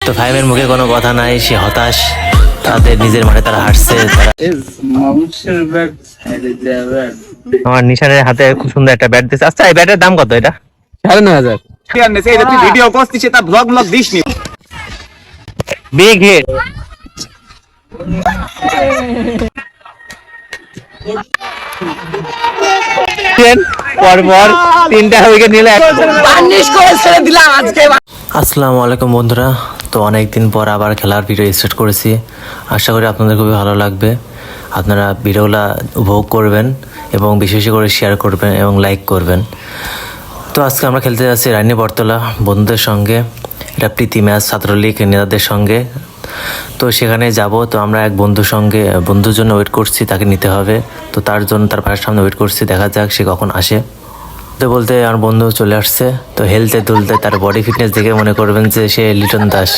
তো ফাইমের মুখে কোনো কথা নাই, সে হতাশ, তাদের নিজের মাঠে তারা হাঁটছে। আমার নিশানের হাতে খুব সুন্দর একটা ব্যাট দিচ্ছে। আচ্ছা, এই ব্যাটের দাম কত? এটা 9,500। ভিডিও করছিস, তা ব্লগ দিস নি। Big hit. পরপর 3টা উইকেট নিলে আসসালামু আলাইকুম বন্ধুরা। তো অনেকদিন পর আবার খেলার ভিডিও স্টার্ট করেছি। আশা করি আপনাদের খুবই ভালো লাগবে। আপনারা ভিডিওগুলো উপভোগ করবেন এবং বেশি বেশি করে শেয়ার করবেন এবং লাইক করবেন। তো আজকে আমরা খেলতে যাচ্ছি রানী বটতলা বন্ধুদের সঙ্গে। এটা প্রীতি ম্যাচ ছাত্রলীগ নেতাদের সঙ্গে। তো সেখানে যাব। তো আমরা এক বন্ধুর জন্য ওয়েট করছি, তাকে নিতে হবে। তো তার জন্য তার পাশের সামনে ওয়েট করছি, দেখা যাক সে কখন আসে। তো বলতে আমার বন্ধু চলে আসছে। তো হেলতে দুলতে তার বডি ফিটনেস দেখে মনে করবেন যে সে লিটন দাস,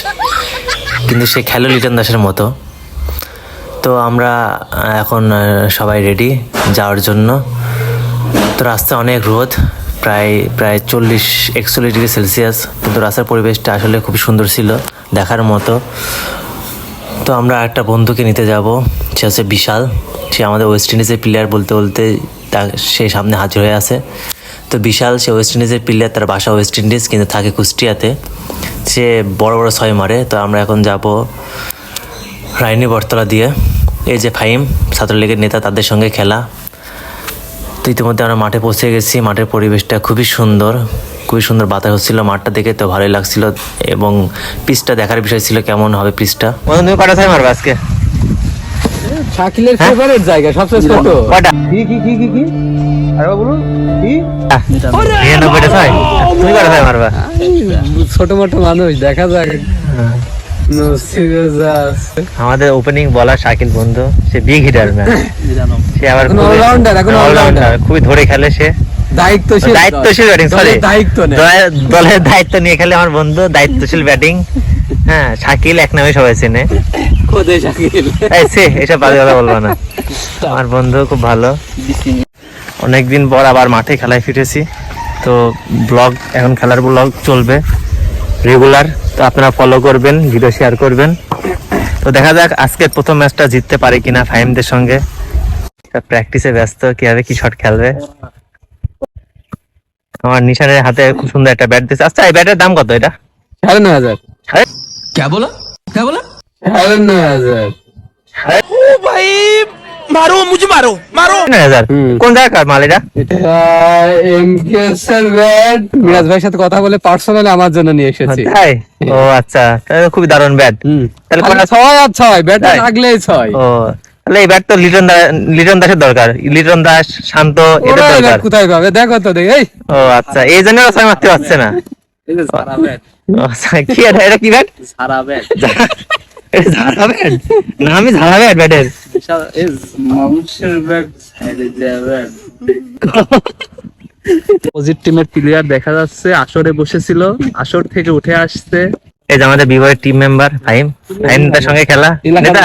কিন্তু সে খেলো লিটন দাসের মতো। তো আমরা এখন সবাই রেডি যাওয়ার জন্য। তো রাস্তায় অনেক রোদ, প্রায় 40-41 ডিগ্রি সেলসিয়াস, কিন্তু রাস্তার পরিবেশটা আসলে খুব সুন্দর ছিল, দেখার মতো। তো আমরা একটা বন্ধুকে নিতে যাব, সে হচ্ছে বিশাল। সে আমাদের ওয়েস্ট ইন্ডিজের প্লেয়ার বলতে বলতে সে সামনে হাজির হয়ে আছে। তো বিশাল সে ওয়েস্ট ইন্ডিজের প্লেয়ার, তার বাসা ওয়েস্ট ইন্ডিজ কিন্তু থাকে কুষ্টিয়াতে। সে বড় বড় ছয় মারে। তো আমরা এখন যাব রানী বটতলা দিয়ে। এই যে ফাহিম, ছাত্রলীগের নেতা, তাদের সঙ্গে খেলা। তো ইতিমধ্যে আমরা মাঠে পৌঁছে গেছি। মাঠের পরিবেশটা খুবই সুন্দর বাতাস হচ্ছিল মাঠটা দেখে, তো ভালোই লাগছিল। এবং পিচটা দেখার বিষয় ছিল কেমন হবে পিচটা। তুমি কটা ছয় মারবে আজকে? শাকিলের ফেভারিট জায়গা সবচেয়ে ছোট। কটা? কি আরে বলুন কি? 99টা ছয়। তুমি কটা ছয় মারবা? ছোট মোটো মানুষ, দেখা যাক। আমাদের ওপেনিং বলার শাকিল বন্ধু, সে বিগ হিটার ম্যান। সে আবার অলরাউন্ডার, খুবই ধরে খেলে। সে দায়িত্বশীল ব্যাটিং, সরি দলের দায়িত্ব নিয়ে খেলে আমার বন্ধু, দায়িত্বশীল ব্যাটিং। হ্যাঁ, শাকিল এক নামে সবাই চেনে। এসব বাজে কথা বলবো না। আমার বন্ধু খুব ভালো। অনেকদিন পর আবার মাঠে খেলায় ফিরেছি। তো ব্লগ, এখন খেলার ব্লগ চলবে রেগুলার। তো আপনারা ফলো করবেন, ভিডিও শেয়ার করবেন। তো দেখা যাক আজকে প্রথম ম্যাচটা জিততে পারে কিনা ফাহিমদের সঙ্গে। প্র্যাকটিসে ব্যস্ত, কিভাবে কি শট খেলবে। আমার নিশানের হাতে খুব সুন্দর একটা ব্যাট দিচ্ছে। আচ্ছা, এই ব্যাটের দাম কত? এটা 9,500। क्या बोला 9,500। ओ भाई मारो मुझे मारो 9,000। কোন জায়গার মাল এটা? এমকেএসের ব্যাট মিরাজ ভাইয়ের সাথে কথা বলে পার্সোনালি আমার জন্য নিয়ে এসেছি। তাই? ও আচ্ছা, তাহলে খুবই দারুণ ব্যাট। তাহলে তাহলে 6 আর 6 ব্যাট লাগলেই 6। ও তাহলে এই ব্যাট তো লিটন দাসের দরকার। লিটন দাস, শান্ত, এদের দরকার। কোথায় পাবে দেখো তো দেখি। এই ও আচ্ছা, এই জন্য ছয় মারতে পারছে না। এই যে সারা ব্যাট, কি এটা কি ব্যাট? সারা ব্যাট, এটা ঝাড়া ব্যাট না, আমি ঝাড়া ব্যাট ব্যাটের। মানুষের ব্যাট সাইডে দেয়া ব্যাট। অপোজিট টিমের প্লেয়ার দেখা যাচ্ছে আসরে বসেছিল, আসর থেকে উঠে আসছে। এই যে আমাদের বিভাগের টিম মেম্বার ফাহিমদের সঙ্গে খেলা। নেতা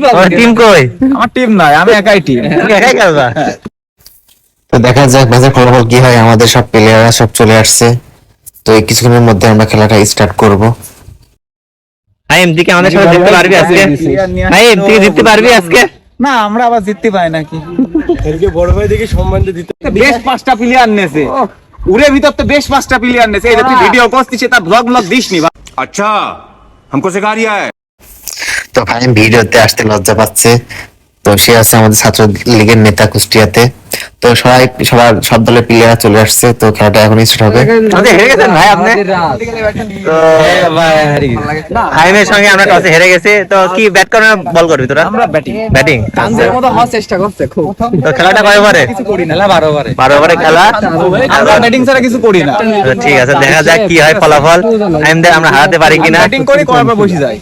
তোমার টিম কই? আমার টিম নাই, আমি একাই টিম। তুমি একাই খেলবা? তো দেখা যাক ম্যাচের ফলাফল কি হয়। আমাদের সব প্লেয়াররা সব চলে আসছে। তো এই কিছুক্ষণের মধ্যে আমরা খেলাটা স্টার্ট করব। ফাহিম, তুই কি আমাদের সাথে জিততে পারবি আজকে? ফাহিম, তুই জিততে পারবি আজকে? না, আমরা আবার জিততে পাই নাকি? এরকে বড় ভাই দেখি সম্মান দিতে বেশ 5টা প্লেয়ার নেছে। উড়ে ভিতর তো বেশ 5টা প্লেয়ার নেছে। এই যে তুই ভিডিও করছিস, তা ব্লগ দিস নি। अच्छा हमको सिखा रिया है তো ফাহিম ভিডিওতে আসতে লজ্জা পাচ্ছে। তো সে আছে আমাদের ছাত্র লীগের নেতা কুষ্টিয়াতে। তো সব দলের প্লেয়ার চলে আসছে। তো খেলাটা এখন স্টার্ট হবে। আমাদের হেরে গেছেন ভাই আপনি। তো ফাহিমের সঙ্গে আমরা টসে হেরে গেছি। তো কি ব্যাট করবে না বল করবি তোরা? আমরা ব্যাটিং ব্যাটিং। কান্দের মতো হওয়ার চেষ্টা করছে খুব। তো খেলাটা কয় ওভারে? কিছু করি না, 12 ওভারে। 12 ওভারে খেলা। আমরা ব্যাটিং ছাড়া কিছু করি না। তো ঠিক আছে, দেখা যাক কি হয় ফলাফল। ফাহিমদের আমরা হারাতে পারি কিনা। ব্যাটিং করি, করার পর বসে যাই।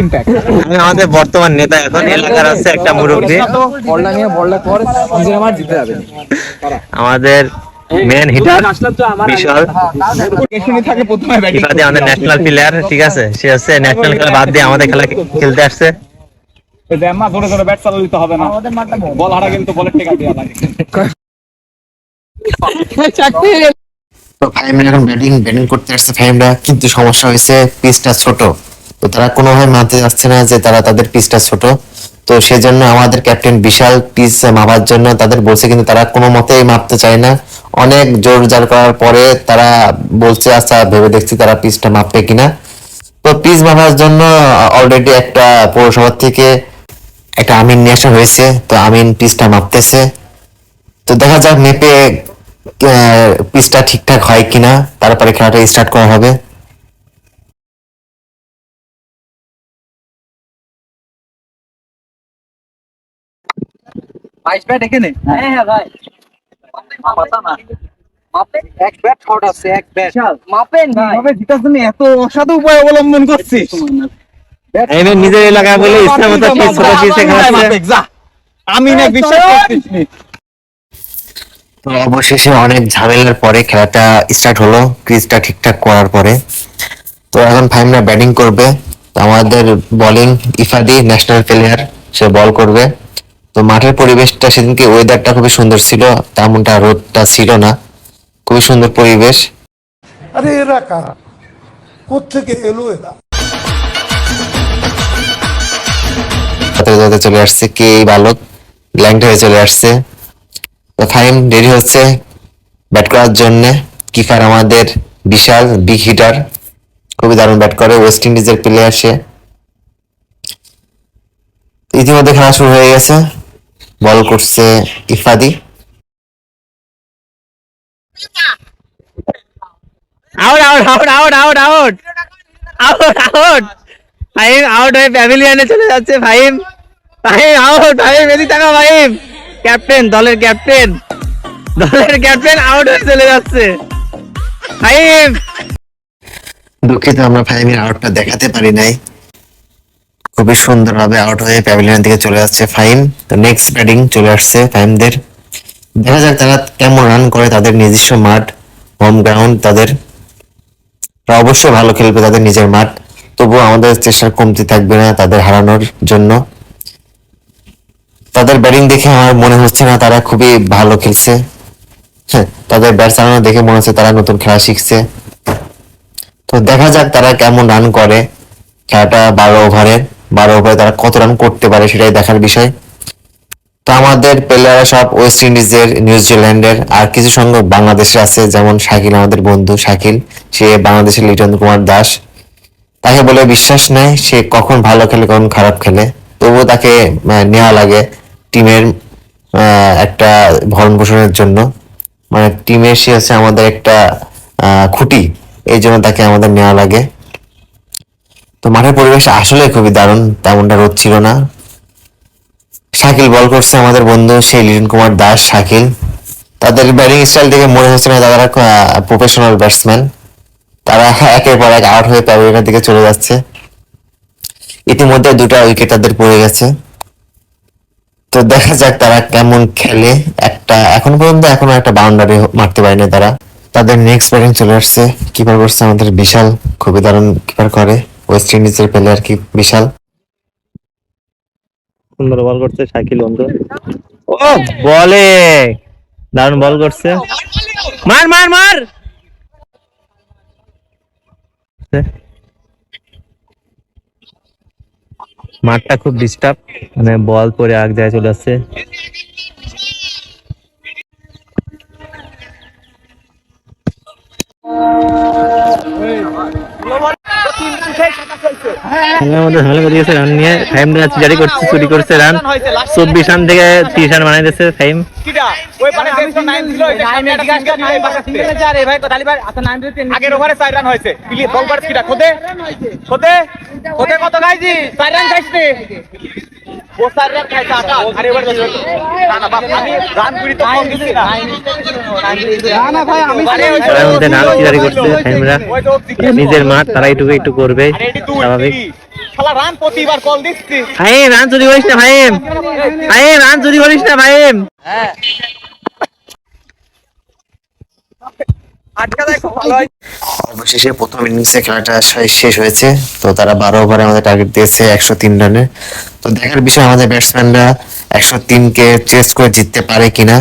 ইমপ্যাক্ট আমি আমাদের বর্তমান নেতা, এখন এলাকার আছে একটা মুরব্বী, বলটা নিয়ে বলটা পরে নিজের আমার জিতে যাবে। আমাদের মেন হিটার বিশাল। এখানে থাকে প্রথমে ব্যাটিং। ফিফাতে আমাদের ন্যাশনাল প্লেয়ার, ঠিক আছে। সে হচ্ছে ন্যাশনাল খেলা বাদ দিয়ে আমাদের খেলা খেলতে আসছে। এই যে আম্মা ধরে ধরে ব্যাট চালালে তো হবে না। বল হারা গেলে তো বলের টেকা দেওয়া লাগে। তো ফাহিমরা এখন ব্যাটিং করতে আসছে ফাহিমরা, কিন্তু সমস্যা হয়েছে পিচটা ছোট। তো তারা কোনোভাবে মানতে যাচ্ছে না যে তাদের পিচটা ছোট। তো সেজন্য আমাদের ক্যাপ্টেন বিশাল পিচ মাপার জন্য তাদের বলছে, কিন্তু তারা কোনো মতেই মাপতে চায় না। অনেক জোর জার করার পরে তারা বলছে আচ্ছা ভেবে দেখছি তারা পিচটা মাপবে কিনা। তো পিচ মাপার জন্য অলরেডি একটা পৌরসভা থেকে একটা আমিন নিয়ে আসা হয়েছে। তো আমিন পিচটা মাপতেছে। তো দেখা যাক মেপে পিচটা ঠিকঠাক হয় কিনা, তারপরে খেলাটা স্টার্ট করা হবে। বাইশ ব্যাট এখানে? হ্যাঁ হ্যাঁ ভাই, মাপা না। এক ব্যাট শর্ট আছে, এক ব্যাট মাপেন ভাই। তবে জিতার জন্য এত অসাধু উপায় অবলম্বন করছি। নিজের এলাকায় বলে ইচ্ছা মতো ছোট পিচে খেলাচ্ছে। আমি না বিশ্বাস করছিস নি। তো অবশেষে অনেক ঝামেলার পরে খেলাটা স্টার্ট হলো, ক্রিজটা ঠিকঠাক করার পরে। তো এখন ফাহিমরা ব্যাটিং করবে। তো আমাদের বোলিং ইফাদি ন্যাশনাল প্লেয়ার, সে বল করবে। তো মাঠের পরিবেশটা সেদিনকে ওয়েদারটা খুবই সুন্দর ছিল, তেমনটা রোদটা ছিল না, খুবই সুন্দর পরিবেশ। আরে এরা কারা, কোত্থেকে এলো এরা? যাতে চলে আসছে কে এই বালক, ব্ল্যাঙ্ক হয়ে চলে আসছে। তো ফাহিম রেডি হচ্ছে ব্যাট করার জন্য। কিপার আমাদের বিশাল বিগ হিটার, খুবই দারুণ ব্যাট করে, ওয়েস্ট ইন্ডিজের প্লেয়ার সে। ইতিমধ্যে খেলা শুরু হয়ে গেছে। বল করছে Ifadi. Out out out out out out out out Fahim out হয়ে প্যাভিলিয়নে চলে যাচ্ছে। ফাহিম ফাহিম আউট। ফাহিম এদিকে তাকা। ফাহিম ক্যাপ্টেন, দলের ক্যাপ্টেন আউট হয়ে চলে যাচ্ছে। ফাহিম দুঃখিত, আমরা ফাহিমের আউটটা দেখাতে পারি নাই। খুবই সুন্দরভাবে আউট হয়ে প্যাভিলিয়নের দিকে চলে যাচ্ছে ফাহিম। তো নেক্সট ব্যাটিং চলে আসছে ফাহিমদের। দেখা যাক তারা কেমন রান করে, তাদের নিজস্ব মাঠ, হোম গ্রাউন্ড তাদের। তারা অবশ্যই ভালো খেলবে তাদের নিজের মাঠ, তবুও আমাদের চেষ্টার কমতি থাকবে না তাদের হারানোর জন্য। তাদের ব্যাটিং দেখে আমার মনে হচ্ছে না তারা খুবই ভালো খেলছে। হ্যাঁ, তাদের ব্যাট চালানো দেখে মনে হচ্ছে তারা নতুন খেলা শিখছে। তো দেখা যাক তারা কেমন রান করে। খেলাটা 12 ওভারে তারা কত রান করতে পারে সেটাই দেখার বিষয়। তো আমাদের প্লেয়াররা সব ওয়েস্ট ইন্ডিজের, নিউজিল্যান্ডের, আর কিছু সংখ্যক বাংলাদেশে আছে, যেমন শাকিল, আমাদের বন্ধু শাকিল, সে বাংলাদেশের লিটন কুমার দাস। তাকে বলে বিশ্বাস নেই, সে কখন ভালো খেলে কখন খারাপ খেলে, তবুও তাকে নেওয়া লাগে টিমের একটা ভরণ পোষণের জন্য। মানে টিমের সে হচ্ছে আমাদের একটা খুঁটি, এই জন্য তাকে আমাদের নেওয়া লাগে। তো মাঠের পরিবেশ আসলে খুবই দারুণ, তেমনটা রোদ ছিল না। শাকিল বল করছে, আমাদের বন্ধু সেই লিটন কুমার দাস শাকিল। তাদের ব্যাটিং স্টাইল দেখে মনে হচ্ছে না তারা প্রফেশনাল ব্যাটসম্যান। তারা একের পর এক আউট হয়ে প্যাভিলিয়নের দিকে চলে যাচ্ছে। ইতিমধ্যে 2টা উইকেট তাদের পড়ে গেছে। তো দেখা যাক তারা কেমন খেলে। এখন পর্যন্ত এখনো একটা বাউন্ডারি মারতে পারেনি তারা। তাদের নেক্সট ব্যাটিং চলে আসছে। কিপার করছে আমাদের বিশাল, খুবই দারুণ কিপার করে, ওয়েস্ট ইন্ডিজের প্লেয়ার কি বিশাল। সুন্দর বল করছে শাকিল বন্ধু। ও বলে দারুণ বল করছে। মার মার মার। মাঠটা খুব ডিস্টার্ব, মানে বল পরে আগ যায় চলে আসছে। রান নিয়ে ফাইম জারি করছে, চুরি করছে রান। 24 রান থেকে 30 রান বানাই দিচ্ছে ফাইম। আগের ওভারে 4 রান হয়েছে। বল করে কিটা খোদে খোদে খোদে কত খাইছি? 4 রান খাইছে। ও 4 রান খাইছে আকাশ। আরে এবার না না বাপ, আমি রান করি তো কম দিছি না। না না ভাই, আমি তার মধ্যে রান জারি করছে ফাইমরা। নিজের মাঠ তারা একটু করবে স্বাভাবিক। শালা রান প্রতিবার কল দিচ্ছি। ফাইম রান চুরি করিস না ফাইম। ফাইম রান চুরি করিস না ফাইম। হ্যাঁ আটকা দেখো ভালো হয়। অবশেষে প্রথম ইনিংসে খেলাটা শেষ হয়েছে। তো তারা 12 ওভারে আমাদের টার্গেট দিয়েছে 103 রানের। তো দেখার বিষয় আমাদের ব্যাটসম্যানরা 103 কে চেস করে জিততে পারে কিনা।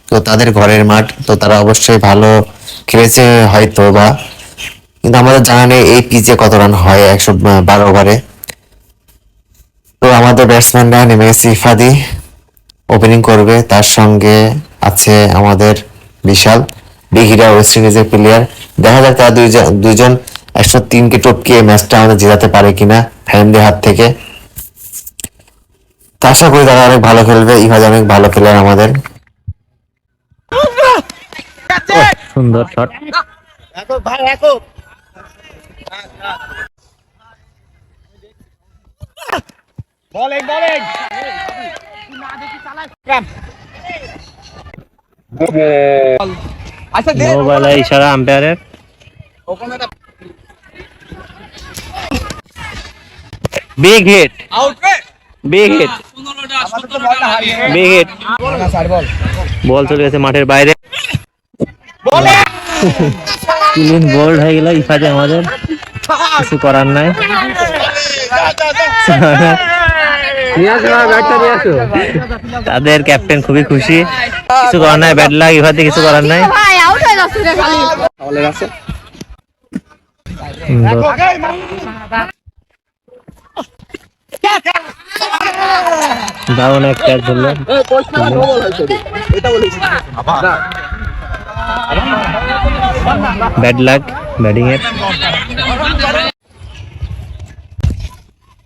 তো তো তাদের ঘরের মাঠ, তো তারা অবশ্যই ভালো খেলেছে হয়তো বা, কিন্তু আমাদের জানা নেই এই পিচে কত রান হয় 112 ওভারে। তো আমাদের ব্যাটসম্যানরা নেমে গেছে, ইফাদি ওপেনিং করবে, তার সঙ্গে আছে আমাদের বিশাল বিগ হিটার ওয়েস্ট ইন্ডিজের প্লেয়ার। দেখা যাক তারা দুইজন 103কে টপকিয়ে ম্যাচটা আমাদের জেতাতে পারে কিনা ফ্যানদের হাত থেকে। তো আশা করি তারা অনেক ভালো খেলবে, ইফাদি অনেক ভালো প্লেয়ার আমাদের। সুন্দর শট। বলিং বলিং আচ্ছা দে নো বলে ইশারা আম্পায়ারের। বিগ হিট, আউট রে বিগ হিট, আমাদের তো বলটা হারিয়ে বিগ হিট। বল চলে গেছে মাঠের বাইরে, বলে ক্লিন বোল্ড হয়ে গেল ইফাদি আমাদের, কিছু করার নাই। তাদের ক্যাপ্টেন খুবই খুশি, কিছু করার নাই, ব্যাড লাগ ইফাদি, কিছু করার নাই। ভাই আউট হয়ে যাচ্ছে রে খালি। দারুণ এক ক্যাচ ধরলো। ব্যাড লাক ব্যাটিং এর।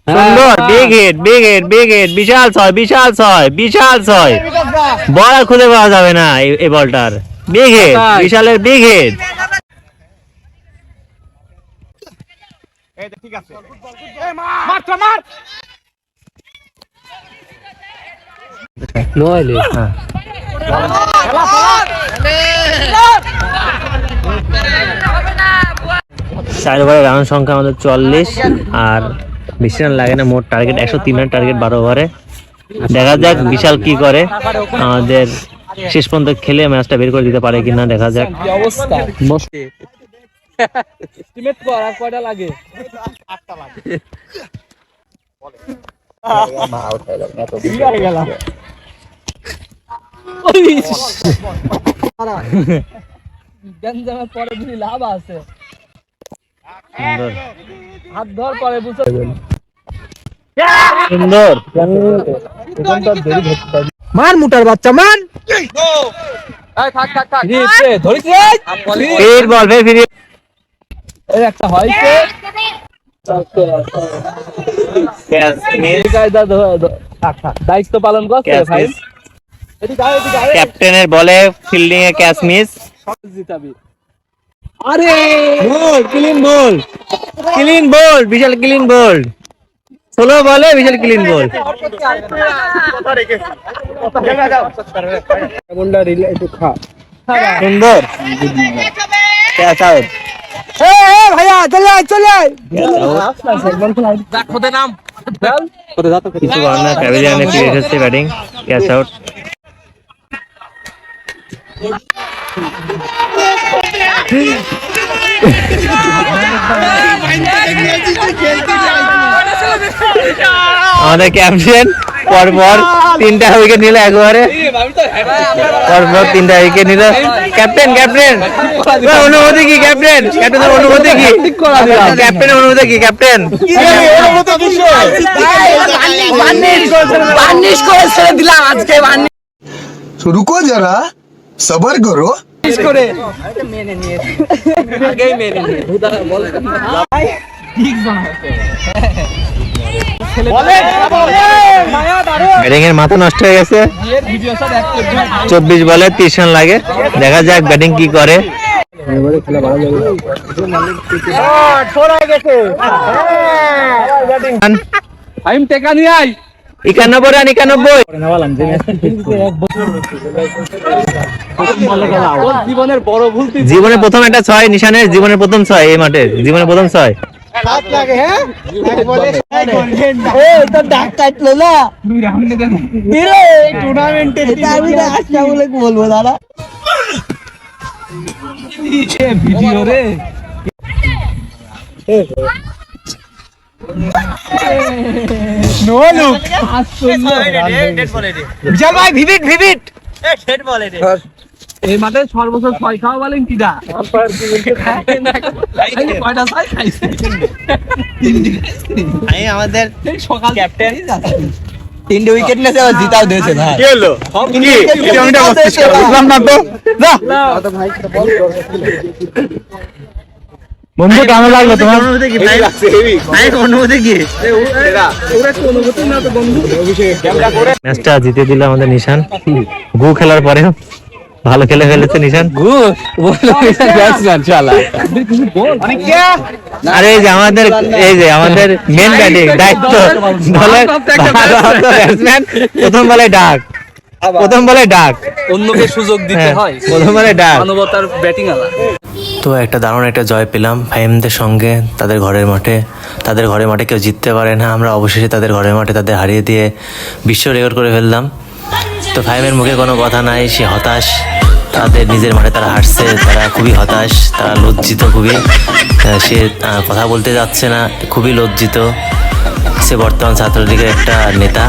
সুন্দর big hit, big hit, big hit, বিশাল ছয়, বিশাল ছয়, বিশাল ছয়। বল আর খুঁজে পাওয়া যাবে না এই বলটার। বিগ হিট, বিশালের বিগ হিট। এই ঠিক আছে মার তো মার চার ওভারে রান সংখ্যা আমাদের 44, আর বেশি রান লাগে না। মোট টার্গেট 103 রান টার্গেট 12 ওভারে। দেখা যাক বিশাল কি করে, আমাদের শেষ পর্যন্ত খেলে ম্যাচটা বের করে দিতে পারে কিনা, দেখা যাক। সুন্দর মান মুটার বাচ্চা মান। এই থাক থাক থাক ধরিস ফির বল, ফির একটা হয়েছে দায়িত্ব পালন করছে ভাই। ক্যাপ্টেনের বলে ফিল্ডিং এ ক্যাচ মিস। আরে বল, ক্লিন বল, ক্লিন বল, বিশাল ক্লিন বল। 16 বলে বিশাল ক্লিন বল। সুন্দর ক্যাচ আউট। ভাইয়া চলে চলে কিছু করার না, প্যাভিলিয়নে ফিরে এসেছে ব্যাটিং, ক্যাচ আউট। আমাদের ক্যাপ্টেন পরপর 3টা উইকেট নিল একবারে, পরপর 3টা উইকেট নিল। ক্যাপ্টেন ক্যাপ্টেন অনুভূতি কি? ক্যাপ্টেন ক্যাপ্টেনের অনুভূতি কি? ক্যাপ্টেনের অনুভূতি কি? ক্যাপ্টেন বার্নিশ করে ছেড়ে দিলাম আজকে। বার্নিশ रुको जरा सबर करो। করে ব্যাটিং এর মাথা নষ্ট হয়ে গেছে। 24 বলে 30 রান লাগে, দেখা যাক ব্যাটিং কি করে। আমি টেকা নিয়ে আই 91 রান, 91। জীবনের বড় ভুল জীবনে প্রথম একটা 6 নিশানের, জীবনের প্রথম 6 এই মাঠে, জীবনের প্রথম 6। তো ডাক কাটলো না টুর্নামেন্টে বলে বলবো দাদা ভিডিও রে। বিশাল ভাই ভিভিট ভিভিট এই মাঠে সর্বোচ্চ 6 খাওয়া বলেন কিডা কয়টা ছয় খাইছে আমি আমাদের সকাল ক্যাপ্টেন 3টে উইকেট নিয়েছে আর জিতাও দিয়েছে ভাই কি হলো কি কিলোমিটার মস্তিষ্ক বুঝলাম না তো যা বন্ধু কেমন লাগলো তোমার অনুভূতি কি ভাই লাগছে হেভি ভাই অনুভূতি কি ওরা তো অনুভূতি না তো বন্ধু ক্যামেরা করে ম্যাচটা জিতে দিল আমাদের নিশান গু খেলার পরে ভালো খেলে ফেলেছে নিশান ব্যাটসম্যান শালা অনেক কে আরে এই যে আমাদের মেন ব্যাটিং দায়িত্ব দলের ব্যাটসম্যান প্রথম বলে ডাক অন্যকে সুযোগ দিতে হ্যাঁ, হয় প্রথম বলে ডাক মানবতার ব্যাটিং আলা তো একটা দারুণ একটা জয় পেলাম ফাহিমদের সঙ্গে তাদের ঘরের মাঠে কেউ জিততে পারে না আমরা অবশেষে তাদের ঘরের মাঠে তাদের হারিয়ে দিয়ে বিশ্ব রেকর্ড করে ফেললাম তো ফাহিমের মুখে কোনো কথা নাই সে হতাশ তাদের নিজের মাঠে তারা হারছে তারা খুবই হতাশ তারা লজ্জিত খুবই সে কথা বলতে যাচ্ছে না খুবই লজ্জিত সে বর্তমান ছাত্রলীগের একটা নেতা